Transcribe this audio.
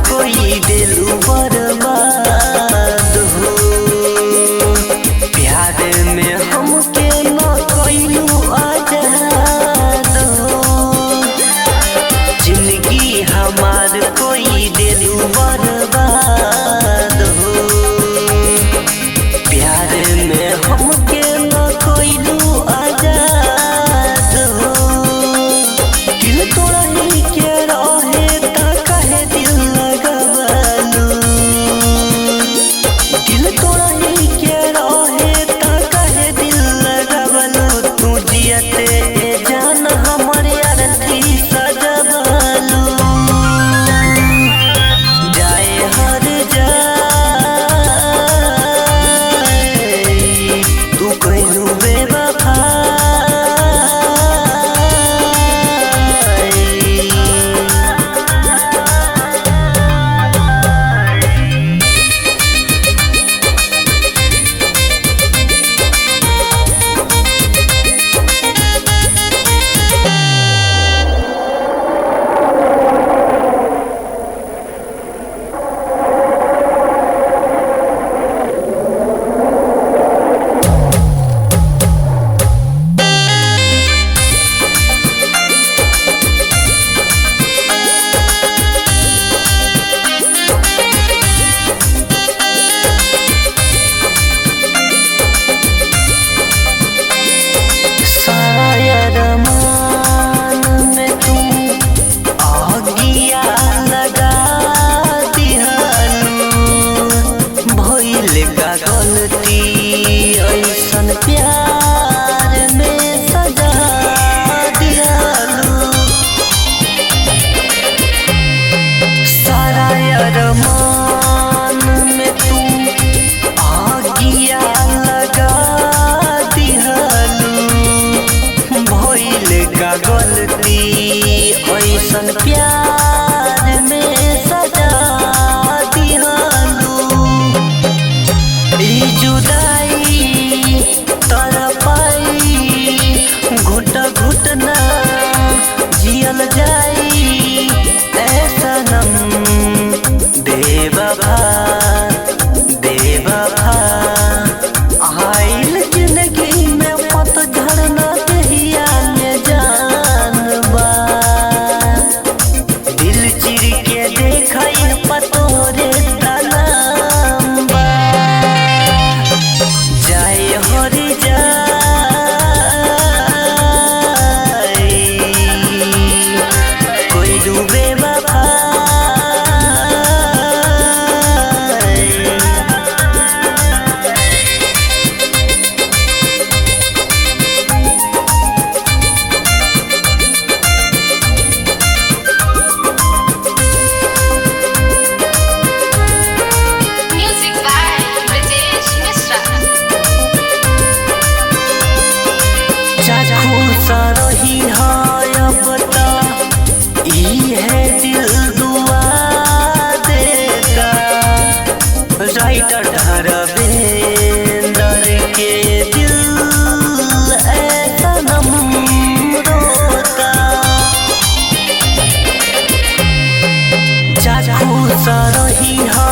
कोई दिलू बर्बाद हो। प्यार में हमके न कोइलू आजाद हो। जिंदगी हमार कोई दिलू बर्बाद हो। प्यार में हमके न कोइलू आजाद हो। दिल तोड़ा ही के रहे ता कहे दिल लगवलू। दिल तोड़ा ही के रहे ता कहे दिल लगवलू। तू जियते जान हमर अरथी सजवलू। जाए हर जाए तू कहलू बेवफा। गलती ऐसन प्यार में सजा दियालू। सारा अरमान में तू आगिया लगा दियालू। भइल का गलती ऐसन प्यार में सजा दियालू। जुदाई तरपाई घुट घुट ना जियल जाई ऐसा नम। बेवफा बेवफा आइल जिंदगी में पतझड़ ना दहिया में जान बा। दिल चिर के देखई पतोरे तनाम बा। जाए हर जाए कोई डूबे वफा। Music by British Mishra. खुश रही है अब ता ई है दिल दुआ देता। राइटर धर्मेंद्र के दिल ऐसा नम रोता। खुश रही है